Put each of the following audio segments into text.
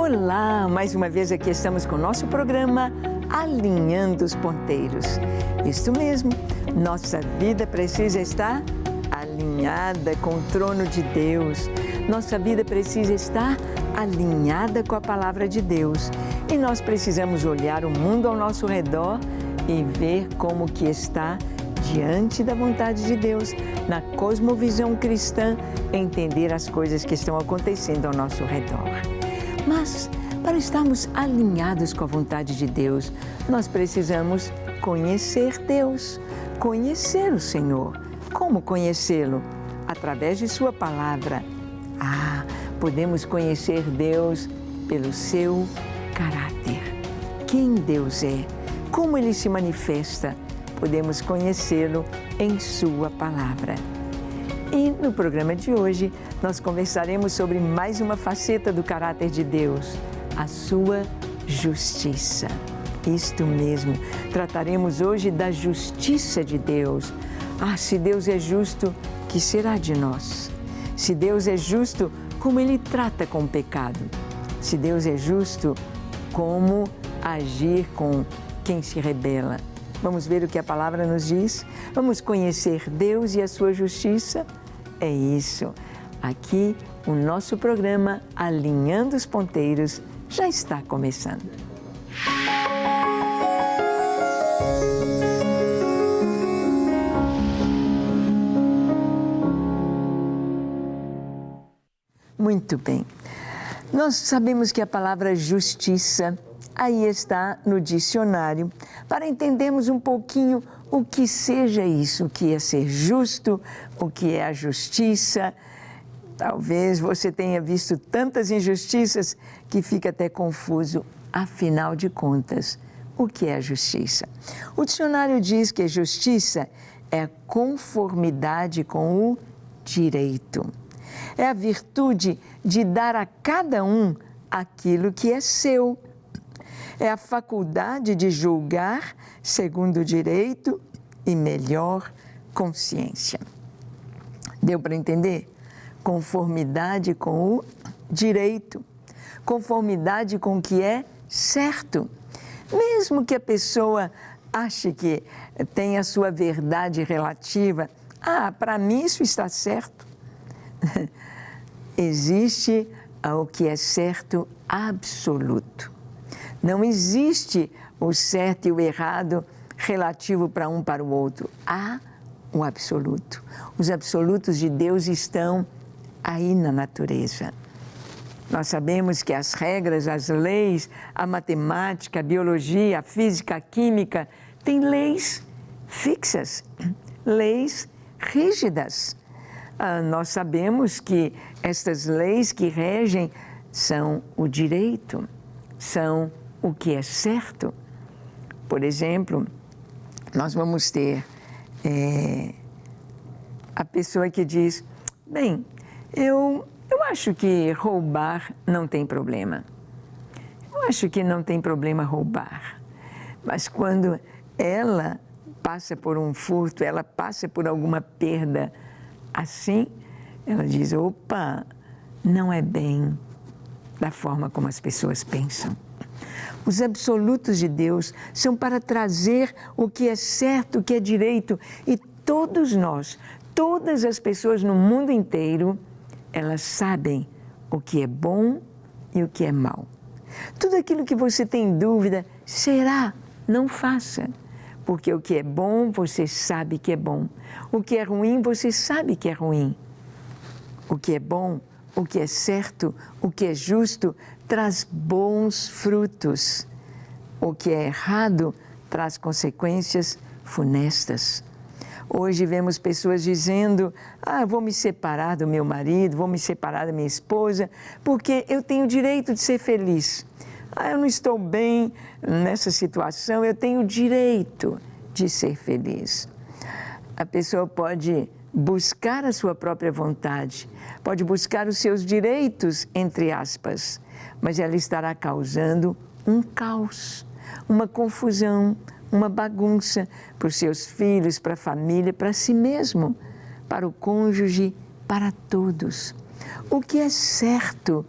Olá, mais uma vez aqui estamos com o nosso programa Alinhando os Ponteiros. Isto mesmo, nossa vida precisa estar alinhada com o trono de Deus. Nossa vida precisa estar alinhada com a palavra de Deus. E nós precisamos olhar o mundo ao nosso redor e ver como que está diante da vontade de Deus, na cosmovisão cristã, entender as coisas que estão acontecendo ao nosso redor. Mas, para estarmos alinhados com a vontade de Deus, nós precisamos conhecer Deus, conhecer o Senhor. Como conhecê-lo? Através de sua palavra. Podemos conhecer Deus pelo seu caráter. Quem Deus é? Como Ele se manifesta? Podemos conhecê-lo em sua palavra. E no programa de hoje, nós conversaremos sobre mais uma faceta do caráter de Deus, a sua justiça. Isto mesmo, trataremos hoje da justiça de Deus. Se Deus é justo, que será de nós? Se Deus é justo, como Ele trata com o pecado? Se Deus é justo, como agir com quem se rebela? Vamos ver o que a palavra nos diz? Vamos conhecer Deus e a sua justiça? É isso. Aqui, o nosso programa Alinhando os Ponteiros já está começando. Muito bem. Nós sabemos que a palavra justiça aí está no dicionário, para entendermos um pouquinho o que seja isso, o que é ser justo, o que é a justiça. Talvez você tenha visto tantas injustiças que fica até confuso. Afinal de contas, o que é a justiça? O dicionário diz que a justiça é a conformidade com o direito. É a virtude de dar a cada um aquilo que é seu. É a faculdade de julgar segundo o direito e melhor consciência. Deu para entender? Conformidade com o direito, conformidade com o que é certo. Mesmo que a pessoa ache que tem a sua verdade relativa, para mim isso está certo. Existe o que é certo absoluto. Não existe o certo e o errado relativo para um para o outro. Há o absoluto. Os absolutos de Deus estão aí na natureza. Nós sabemos que as regras, as leis, a matemática, a biologia, a física, a química, têm leis fixas, leis rígidas. Nós sabemos que estas leis que regem são o direito, são o que é certo. Por exemplo, nós vamos ter a pessoa que diz, bem, eu acho que roubar não tem problema. Eu acho que não tem problema roubar. Mas quando ela passa por um furto, ela passa por alguma perda assim, ela diz, opa, não é bem da forma como as pessoas pensam. Os absolutos de Deus são para trazer o que é certo, o que é direito. E todos nós, todas as pessoas no mundo inteiro, elas sabem o que é bom e o que é mal. Tudo aquilo que você tem dúvida, será? Não faça. Porque o que é bom, você sabe que é bom. O que é ruim, você sabe que é ruim. O que é bom, o que é certo, o que é justo, traz bons frutos. O que é errado traz consequências funestas. Hoje vemos pessoas dizendo, vou me separar do meu marido, vou me separar da minha esposa, porque eu tenho o direito de ser feliz. Eu não estou bem nessa situação, eu tenho o direito de ser feliz. A pessoa pode buscar a sua própria vontade, pode buscar os seus direitos, entre aspas, mas ela estará causando um caos, uma confusão, uma bagunça para os seus filhos, para a família, para si mesmo, para o cônjuge, para todos. O que é certo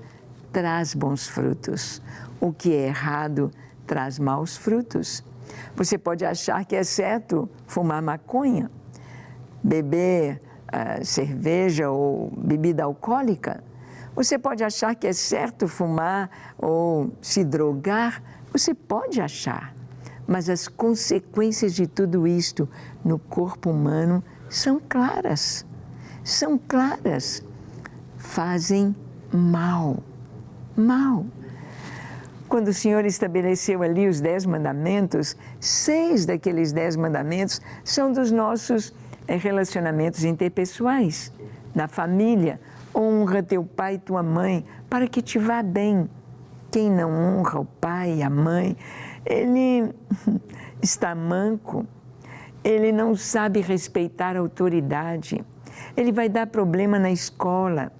traz bons frutos. O que é errado traz maus frutos. Você pode achar que é certo fumar maconha, beber cerveja ou bebida alcoólica. Você pode achar que é certo fumar ou se drogar. Você pode achar. Mas as consequências de tudo isto no corpo humano são claras. São claras. Fazem mal. Mal. Quando o Senhor estabeleceu ali os 10 mandamentos, 6 daqueles 10 mandamentos são dos nossos relacionamentos interpessoais. Na família, honra teu pai e tua mãe para que te vá bem. Quem não honra o pai e a mãe, ele está manco, ele não sabe respeitar a autoridade, ele vai dar problema na escola,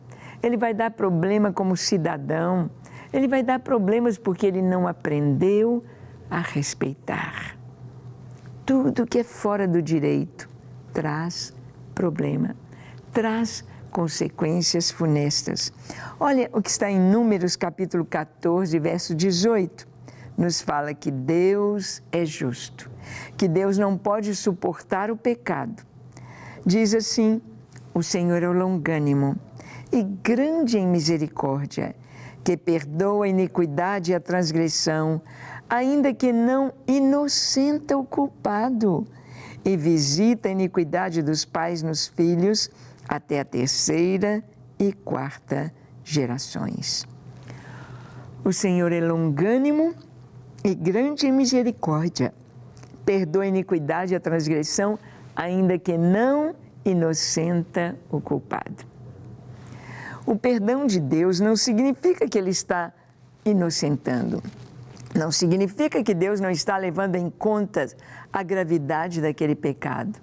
ele vai dar problema como cidadão, ele vai dar problemas porque ele não aprendeu a respeitar. Tudo que é fora do direito traz problema, traz consequências funestas. Olha o que está em Números capítulo 14, verso 18. Nos fala que Deus é justo, que Deus não pode suportar o pecado. Diz assim: o Senhor é longânimo e grande em misericórdia, que perdoa a iniquidade e a transgressão, ainda que não inocenta o culpado, e visita a iniquidade dos pais nos filhos até a 3ª e 4ª gerações. O Senhor é longânimo e grande em misericórdia, perdoa a iniquidade e a transgressão, ainda que não inocenta o culpado. O perdão de Deus não significa que Ele está inocentando. Não significa que Deus não está levando em conta a gravidade daquele pecado.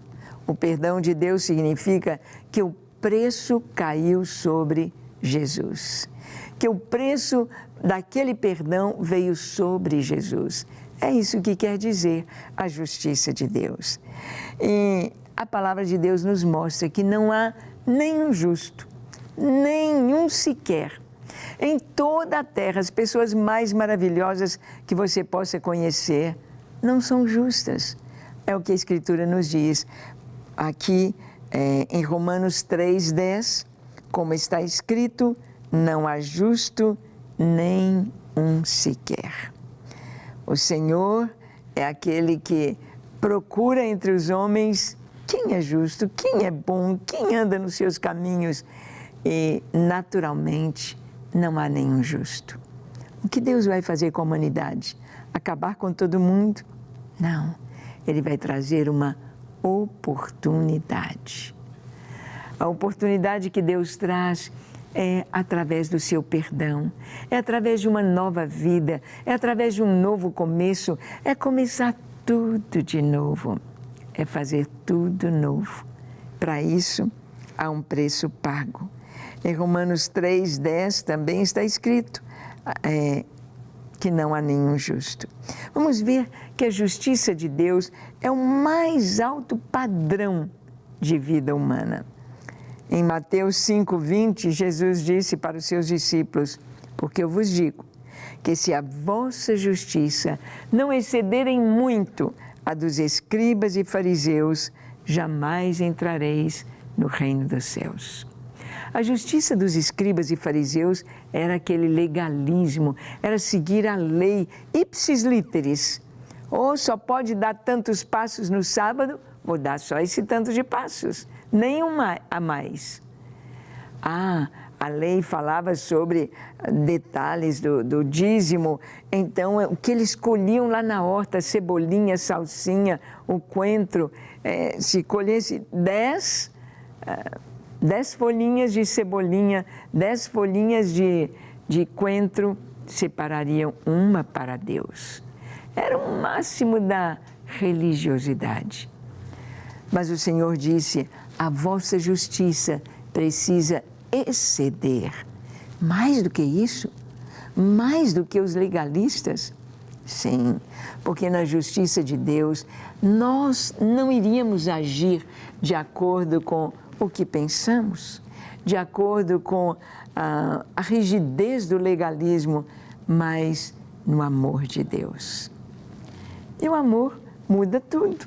O perdão de Deus significa que o preço caiu sobre Jesus. Que o preço daquele perdão veio sobre Jesus. É isso que quer dizer a justiça de Deus. E a palavra de Deus nos mostra que não há nenhum justo, nenhum sequer. Em toda a terra, as pessoas mais maravilhosas que você possa conhecer não são justas. É o que a Escritura nos diz. Aqui em Romanos 3:10, como está escrito, não há justo nem um sequer. O Senhor é aquele que procura entre os homens quem é justo, quem é bom, quem anda nos seus caminhos. E, naturalmente, não há nenhum justo. O que Deus vai fazer com a humanidade? Acabar com todo mundo? Não. Ele vai trazer uma oportunidade. A oportunidade que Deus traz é através do seu perdão, é através de uma nova vida, é através de um novo começo, é começar tudo de novo, é fazer tudo novo. Para isso, há um preço pago. Em Romanos 3:10 também está escrito que não há nenhum justo. Vamos ver que a justiça de Deus é o mais alto padrão de vida humana. Em Mateus 5:20, Jesus disse para os seus discípulos: porque eu vos digo que se a vossa justiça não excederem muito a dos escribas e fariseus, jamais entrareis no reino dos céus. A justiça dos escribas e fariseus era aquele legalismo, era seguir a lei ipsis literis. Ou só pode dar tantos passos no sábado, vou dar só esse tanto de passos, nenhum a mais. A lei falava sobre detalhes do dízimo, então o que eles colhiam lá na horta, cebolinha, salsinha, o coentro, se colhesse 10 folhinhas de cebolinha, 10 folhinhas de coentro, separariam uma para Deus. Era o máximo da religiosidade. Mas o Senhor disse: a vossa justiça precisa exceder. Mais do que isso? Mais do que os legalistas? Sim, porque na justiça de Deus nós não iríamos agir de acordo com o que pensamos, de acordo com a rigidez do legalismo, mas no amor de Deus. E o amor muda tudo.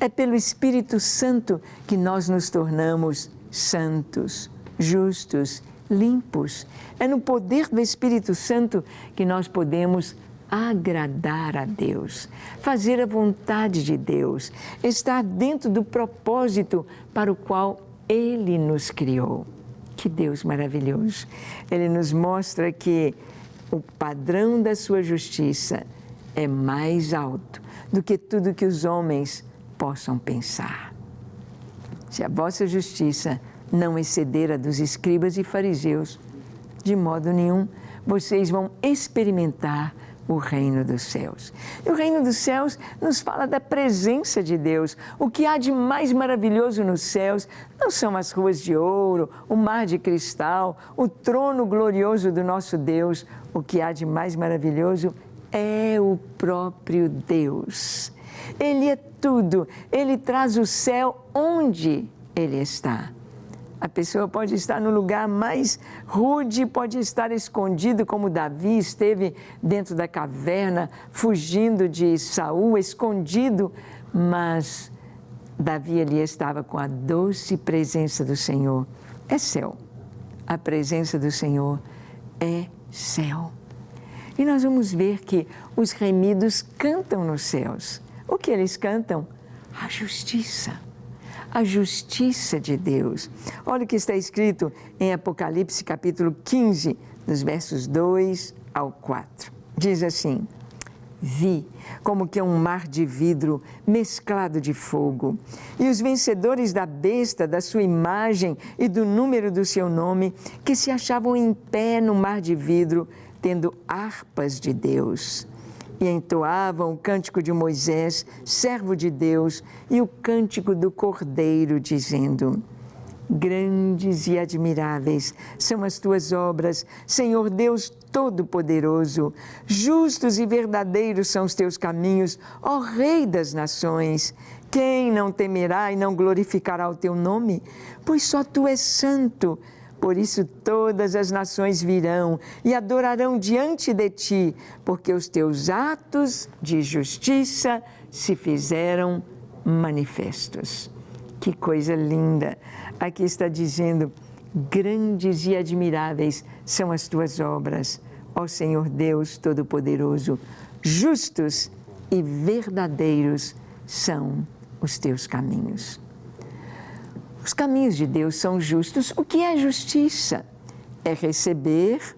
É pelo Espírito Santo que nós nos tornamos santos, justos, limpos. É no poder do Espírito Santo que nós podemos agradar a Deus, fazer a vontade de Deus, estar dentro do propósito para o qual Ele nos criou. Que Deus maravilhoso! Ele nos mostra que o padrão da sua justiça é mais alto do que tudo que os homens possam pensar. Se a vossa justiça não exceder a dos escribas e fariseus, de modo nenhum vocês vão experimentar o reino dos céus. E o reino dos céus nos fala da presença de Deus. O que há de mais maravilhoso nos céus não são as ruas de ouro, o mar de cristal, o trono glorioso do nosso Deus. O que há de mais maravilhoso é o próprio Deus. Ele é tudo. Ele traz o céu onde Ele está. A pessoa pode estar no lugar mais rude, pode estar escondido, como Davi esteve dentro da caverna, fugindo de Saul, escondido, mas Davi ali estava com a doce presença do Senhor. É céu. A presença do Senhor é céu. E nós vamos ver que os remidos cantam nos céus. O que eles cantam? A justiça. A justiça de Deus. Olha o que está escrito em Apocalipse capítulo 15, dos versos 2 ao 4. Diz assim: vi como que um mar de vidro mesclado de fogo, e os vencedores da besta, da sua imagem e do número do seu nome, que se achavam em pé no mar de vidro, tendo harpas de Deus. E entoavam o cântico de Moisés, servo de Deus, e o cântico do Cordeiro, dizendo: grandes e admiráveis são as tuas obras, Senhor Deus Todo-Poderoso. Justos e verdadeiros são os teus caminhos, ó Rei das nações. Quem não temerá e não glorificará o teu nome? Pois só tu és santo. Por isso todas as nações virão e adorarão diante de ti, porque os teus atos de justiça se fizeram manifestos. Que coisa linda! Aqui está dizendo: grandes e admiráveis são as tuas obras, ó Senhor Deus Todo-Poderoso. Justos e verdadeiros são os teus caminhos. Os caminhos de Deus são justos. O que é justiça? É receber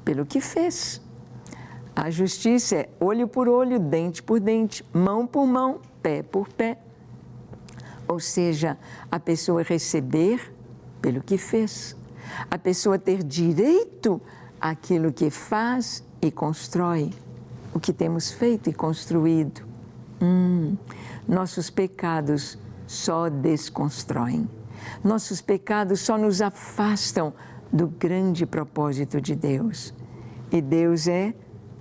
pelo que fez. A justiça é olho por olho, dente por dente, mão por mão, pé por pé. Ou seja, a pessoa receber pelo que fez. A pessoa ter direito àquilo que faz e constrói. O que temos feito e construído. Nossos pecados só desconstroem. Nossos pecados só nos afastam do grande propósito de Deus. E Deus é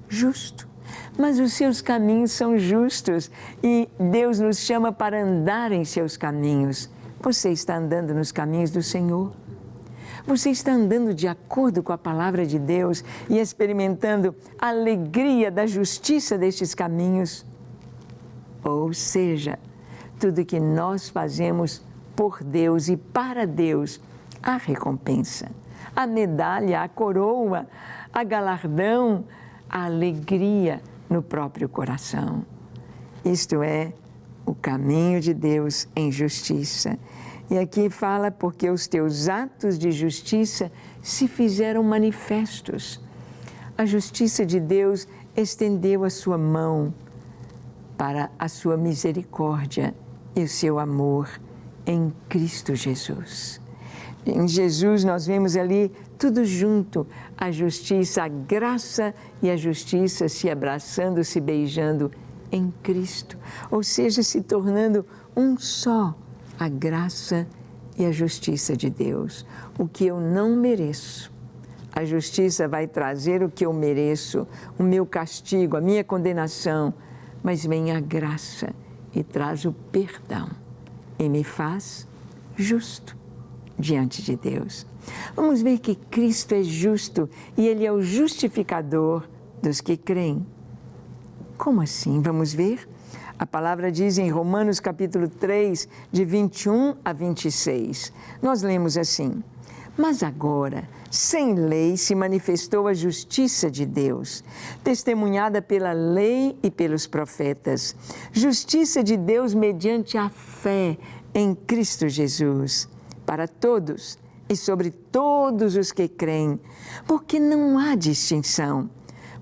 justo, mas os seus caminhos são justos e Deus nos chama para andar em seus caminhos. Você está andando nos caminhos do Senhor? Você está andando de acordo com a palavra de Deus e experimentando a alegria da justiça destes caminhos? Ou seja, tudo que nós fazemos por Deus e para Deus, a recompensa, a medalha, a coroa, a galardão, a alegria no próprio coração. Isto é o caminho de Deus em justiça. E aqui fala: porque os teus atos de justiça se fizeram manifestos. A justiça de Deus estendeu a sua mão para a sua misericórdia e o seu amor em Cristo Jesus. Em Jesus nós vemos ali tudo junto, a justiça, a graça e a justiça se abraçando, se beijando em Cristo, ou seja, se tornando um só, a graça e a justiça de Deus. O que eu não mereço, a justiça vai trazer o que eu mereço, o meu castigo, a minha condenação, mas vem a graça e traz o perdão e me faz justo. diante de Deus. Vamos ver que Cristo é justo e Ele é o justificador dos que creem. Como assim? Vamos ver? A palavra diz em Romanos capítulo 3, de 21 a 26. Nós lemos assim: mas agora, sem lei, se manifestou a justiça de Deus, testemunhada pela lei e pelos profetas. Justiça de Deus mediante a fé em Cristo Jesus, para todos e sobre todos os que creem, porque não há distinção,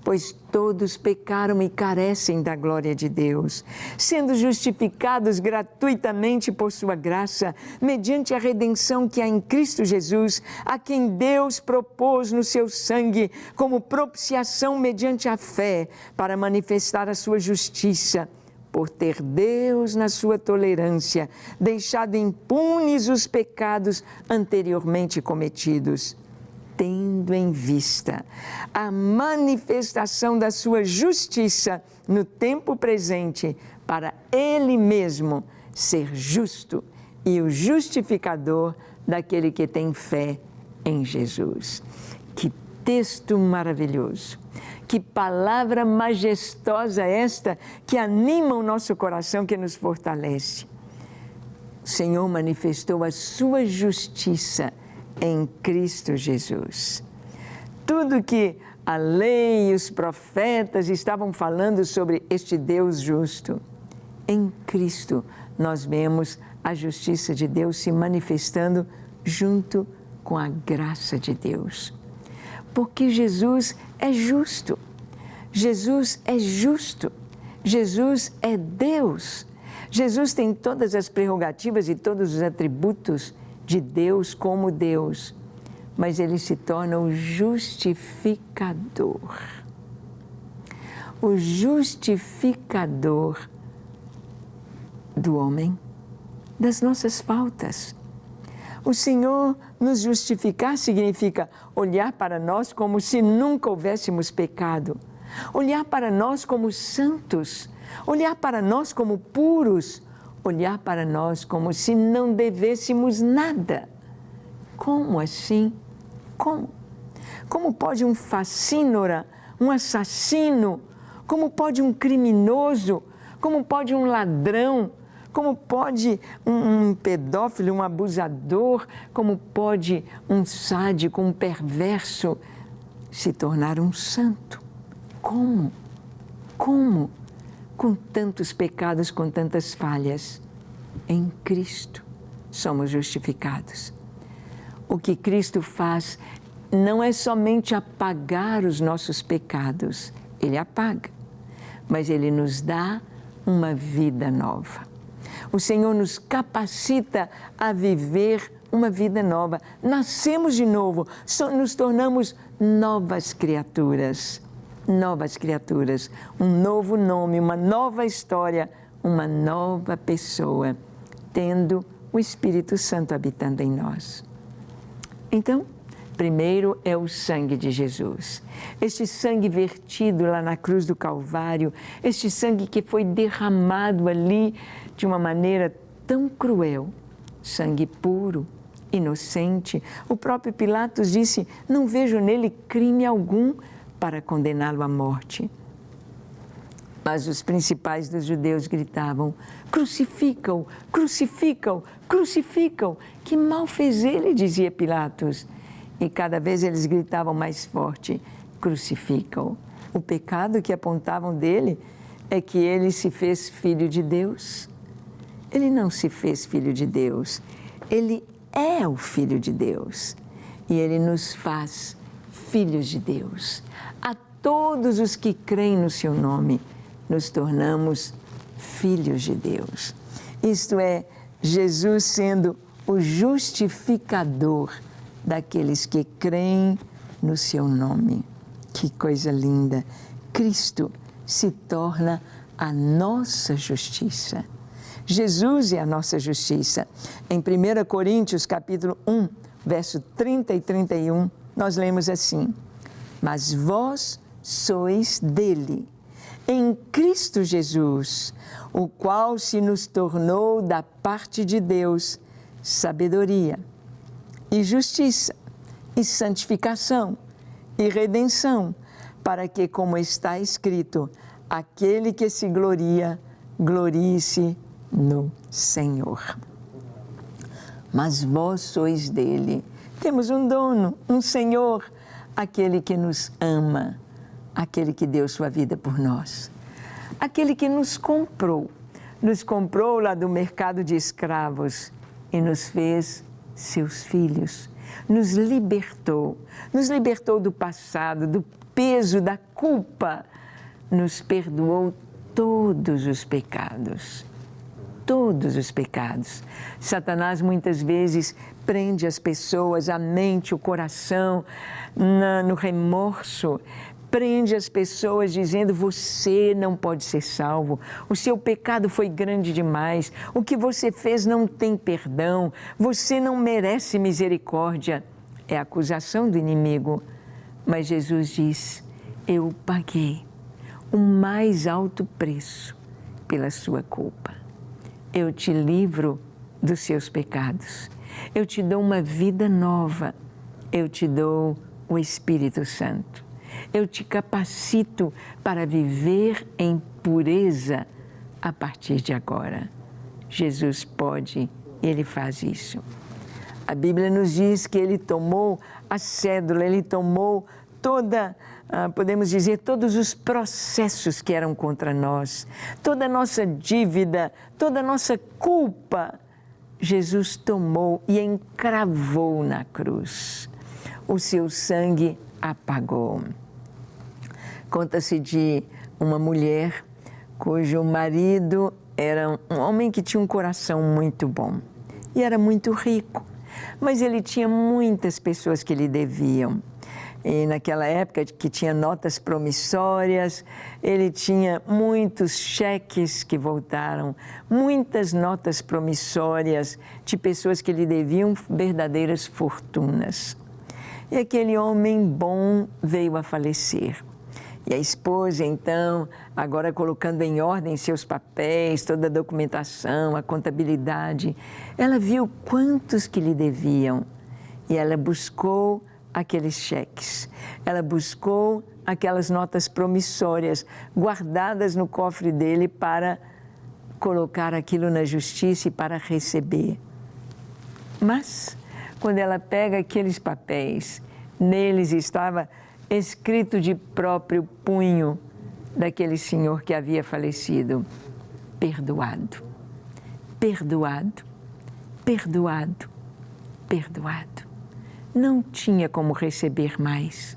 pois todos pecaram e carecem da glória de Deus, sendo justificados gratuitamente por sua graça, mediante a redenção que há em Cristo Jesus, a quem Deus propôs no seu sangue como propiciação mediante a fé, para manifestar a sua justiça, por ter Deus, na sua tolerância, deixado impunes os pecados anteriormente cometidos, tendo em vista a manifestação da sua justiça no tempo presente, para Ele mesmo ser justo e o justificador daquele que tem fé em Jesus. Que texto maravilhoso! Que palavra majestosa esta, que anima o nosso coração, que nos fortalece. O Senhor manifestou a sua justiça em Cristo Jesus. Tudo que a lei e os profetas estavam falando sobre este Deus justo, em Cristo nós vemos a justiça de Deus se manifestando junto com a graça de Deus. Porque Jesus é justo. Jesus é justo. Jesus é Deus. Jesus tem todas as prerrogativas e todos os atributos de Deus como Deus, mas Ele se torna o justificador. O justificador do homem, das nossas faltas. O Senhor nos justificar significa olhar para nós como se nunca houvéssemos pecado, olhar para nós como santos, olhar para nós como puros, olhar para nós como se não devêssemos nada. Como assim? Como? Como pode um facínora, um assassino, como pode um criminoso, como pode um ladrão, como pode um pedófilo, um abusador, como pode um sádico, um perverso se tornar um santo? Como? Como? Com tantos pecados, com tantas falhas, em Cristo somos justificados. O que Cristo faz não é somente apagar os nossos pecados, Ele apaga, mas Ele nos dá uma vida nova. O Senhor nos capacita a viver uma vida nova. Nascemos de novo, nos tornamos novas criaturas. Novas criaturas, um novo nome, uma nova história, uma nova pessoa, tendo o Espírito Santo habitando em nós. Então, primeiro é o sangue de Jesus. Este sangue vertido lá na cruz do Calvário, este sangue que foi derramado ali de uma maneira tão cruel, sangue puro, inocente. O próprio Pilatos disse: não vejo nele crime algum para condená-lo à morte. Mas os principais dos judeus gritavam: crucificam, crucificam, crucificam. Que mal fez ele, dizia Pilatos. E cada vez eles gritavam mais forte: crucificam. O pecado que apontavam dele é que ele se fez filho de Deus. Ele não se fez filho de Deus, ele é o Filho de Deus. E ele nos faz filhos de Deus. A todos os que creem no seu nome, nos tornamos filhos de Deus. Isto é, Jesus sendo o justificador daqueles que creem no seu nome. Que coisa linda! Cristo se torna a nossa justiça. Jesus é a nossa justiça. Em 1 Coríntios, capítulo 1, verso 30 e 31, nós lemos assim: mas vós sois dele, em Cristo Jesus, o qual se nos tornou da parte de Deus sabedoria e justiça, e santificação, e redenção, para que, como está escrito, aquele que se gloria, glorie-se no Senhor. Mas vós sois dele. Temos um dono, um Senhor, aquele que nos ama, aquele que deu sua vida por nós, aquele que nos comprou lá do mercado de escravos e nos fez seus filhos, nos libertou do passado, do peso, da culpa, nos perdoou todos os pecados. Todos os pecados. Satanás muitas vezes prende as pessoas, a mente, o coração, no remorso. Prende as pessoas dizendo: você não pode ser salvo, o seu pecado foi grande demais, o que você fez não tem perdão, você não merece misericórdia. É a acusação do inimigo. Mas Jesus diz: eu paguei o mais alto preço pela sua culpa. Eu te livro dos seus pecados. Eu te dou uma vida nova. Eu te dou o Espírito Santo. Eu te capacito para viver em pureza a partir de agora. Jesus pode, Ele faz isso. A Bíblia nos diz que Ele tomou a cédula, Ele tomou podemos dizer, todos os processos que eram contra nós, toda a nossa dívida, toda a nossa culpa, Jesus tomou e encravou na cruz. O seu sangue apagou. Conta-se de uma mulher cujo marido era um homem que tinha um coração muito bom e era muito rico, mas ele tinha muitas pessoas que lhe deviam. E naquela época que tinha notas promissórias, ele tinha muitos cheques que voltaram, muitas notas promissórias de pessoas que lhe deviam verdadeiras fortunas. E aquele homem bom veio a falecer. E a esposa, então, agora colocando em ordem seus papéis, toda a documentação, a contabilidade, ela viu quantos que lhe deviam e ela buscou aqueles cheques. Ela buscou aquelas notas promissórias guardadas no cofre dele para colocar aquilo na justiça e para receber. Mas, quando ela pega aqueles papéis, neles estava escrito de próprio punho daquele senhor que havia falecido: perdoado, perdoado, perdoado, perdoado. Não tinha como receber mais,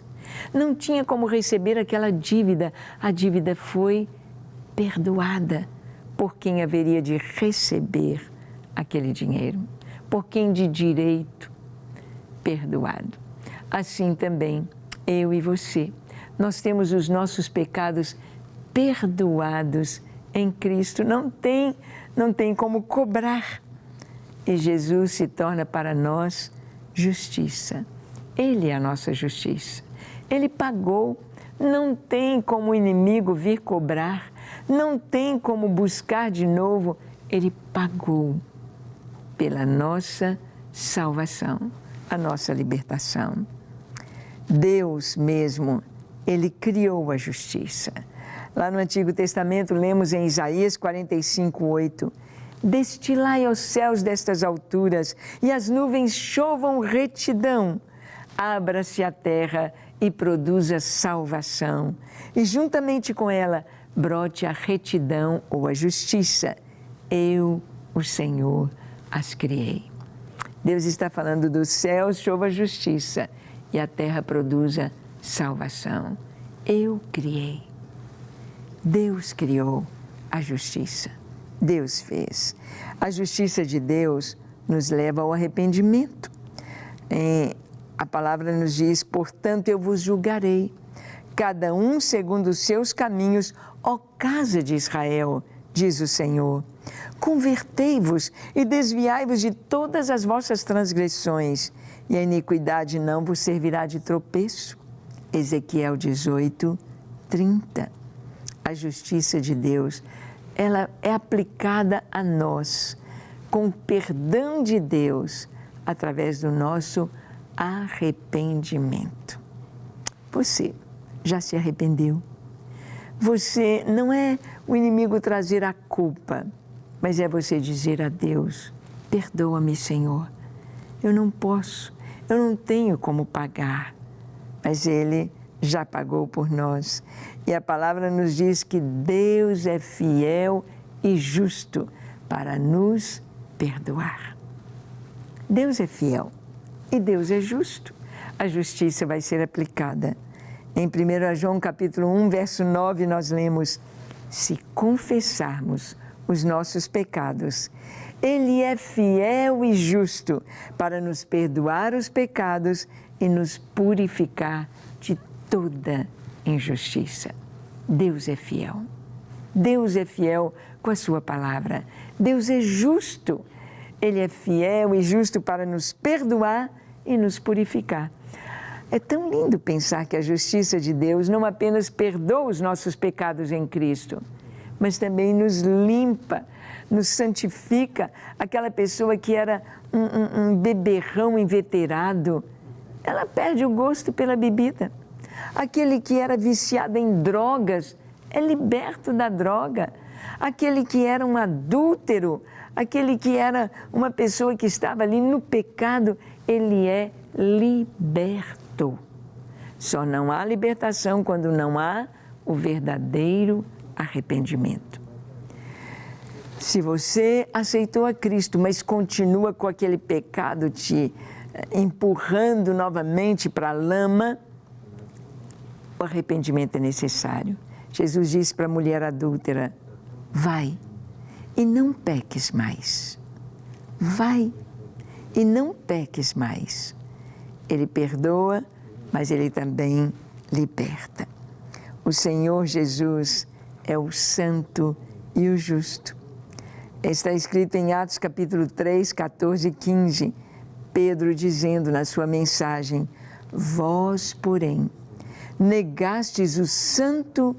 não tinha como receber aquela dívida. A dívida foi perdoada por quem haveria de receber aquele dinheiro, por quem de direito, perdoado. Assim também, eu e você, nós temos os nossos pecados perdoados em Cristo. Não tem como cobrar. E Jesus se torna para nós justiça. Ele é a nossa justiça. Ele pagou. Não tem como o inimigo vir cobrar. Não tem como buscar de novo. Ele pagou pela nossa salvação, a nossa libertação. Deus mesmo, Ele criou a justiça. Lá no Antigo Testamento, lemos em Isaías 45:8, destilai aos céus destas alturas e as nuvens chovam retidão. Abra-se a terra e produza salvação. E juntamente com ela, brote a retidão ou a justiça. Eu, o Senhor, as criei. Deus está falando do céu, chova a justiça e a terra produza salvação. Eu criei. Deus criou a justiça. Deus fez. A justiça de Deus nos leva ao arrependimento. A palavra nos diz: portanto, eu vos julgarei, cada um segundo os seus caminhos, ó casa de Israel, diz o Senhor. Convertei-vos e desviai-vos de todas as vossas transgressões, e a iniquidade não vos servirá de tropeço. Ezequiel 18:30. A justiça de Deus, ela é aplicada a nós. Com o perdão de Deus, através do nosso arrependimento. Você já se arrependeu? Você não é o inimigo trazer a culpa, mas é você dizer a Deus: perdoa-me, Senhor, eu não posso, eu não tenho como pagar, mas Ele já pagou por nós. E a palavra nos diz que Deus é fiel e justo para nos perdoar. Deus é fiel e Deus é justo. A justiça vai ser aplicada. Em 1 João capítulo 1, verso 9, nós lemos: se confessarmos os nossos pecados, Ele é fiel e justo para nos perdoar os pecados e nos purificar de toda injustiça. Deus é fiel. Deus é fiel com a sua palavra. Deus é justo. Ele é fiel e justo para nos perdoar e nos purificar. É tão lindo pensar que a justiça de Deus não apenas perdoa os nossos pecados em Cristo, mas também nos limpa, nos santifica. Aquela pessoa que era um beberrão inveterado, ela perde o gosto pela bebida. Aquele que era viciado em drogas é liberto da droga. Aquele que era um adúltero, aquele que era uma pessoa que estava ali no pecado, ele é liberto. Só não há libertação quando não há o verdadeiro arrependimento. Se você aceitou a Cristo, mas continua com aquele pecado te empurrando novamente para a lama, o arrependimento é necessário. Jesus disse para a mulher adúltera: vai e não peques mais. Vai e não peques mais. Ele perdoa, mas Ele também liberta. O Senhor Jesus é o santo e o justo. Está escrito em Atos capítulo 3, 14 e 15, Pedro dizendo na sua mensagem: vós, porém, negastes o santo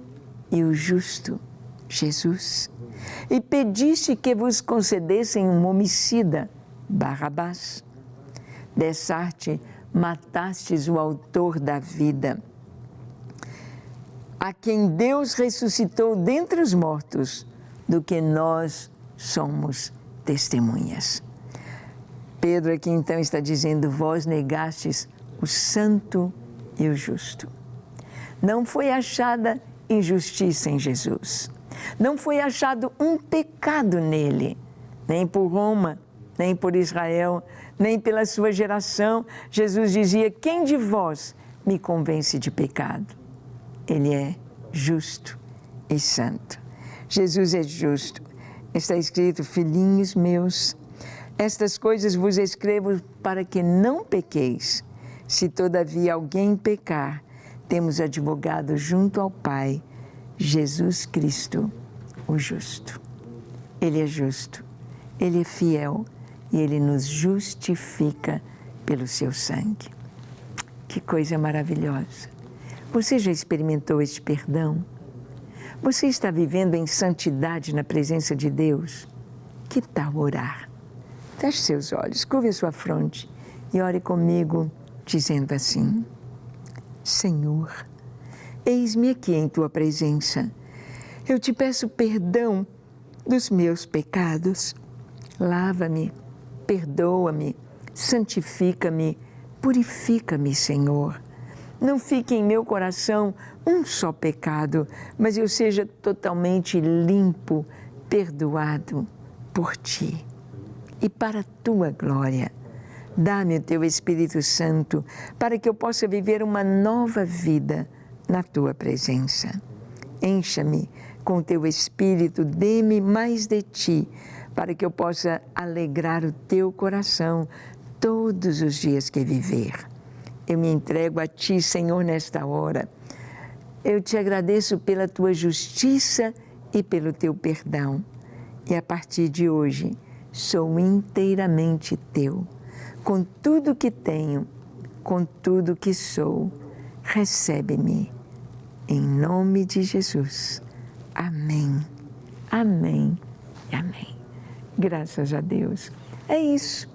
e o justo, Jesus, e pediste que vos concedessem um homicida, Barrabás. Dessarte matastes o autor da vida, a quem Deus ressuscitou dentre os mortos, do que nós somos testemunhas. Pedro aqui então está dizendo: vós negastes o santo e o justo. Não foi achada injustiça em Jesus. Não foi achado um pecado nele, nem por Roma, nem por Israel, nem pela sua geração. Jesus dizia: quem de vós me convence de pecado? Ele é justo e santo. Jesus é justo. Está escrito: filhinhos meus, estas coisas vos escrevo para que não pequeis. Se todavia alguém pecar, temos advogado junto ao Pai, Jesus Cristo, o justo. Ele é justo, Ele é fiel e Ele nos justifica pelo seu sangue. Que coisa maravilhosa! Você já experimentou este perdão? Você está vivendo em santidade na presença de Deus? Que tal orar? Feche seus olhos, curve a sua fronte e ore comigo, dizendo assim: Senhor, eis-me aqui em Tua presença. Eu te peço perdão dos meus pecados. Lava-me, perdoa-me, santifica-me, purifica-me, Senhor. Não fique em meu coração um só pecado, mas eu seja totalmente limpo, perdoado por Ti. E para a Tua glória, dá-me o Teu Espírito Santo para que eu possa viver uma nova vida na Tua presença. Encha-me com o Teu Espírito, dê-me mais de Ti, para que eu possa alegrar o Teu coração todos os dias que viver. Eu me entrego a Ti, Senhor, nesta hora. Eu Te agradeço pela Tua justiça e pelo Teu perdão. E a partir de hoje, sou inteiramente Teu. Com tudo que tenho, com tudo que sou, recebe-me. Em nome de Jesus. Amém. Amém e amém. Graças a Deus. É isso.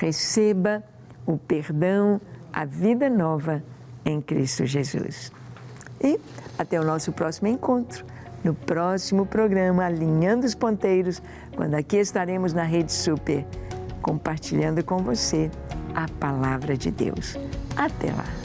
receba o perdão, a vida nova em Cristo Jesus. E até o nosso próximo encontro, no próximo programa Alinhando os Ponteiros, quando aqui estaremos na Rede Super, compartilhando com você a Palavra de Deus. Até lá!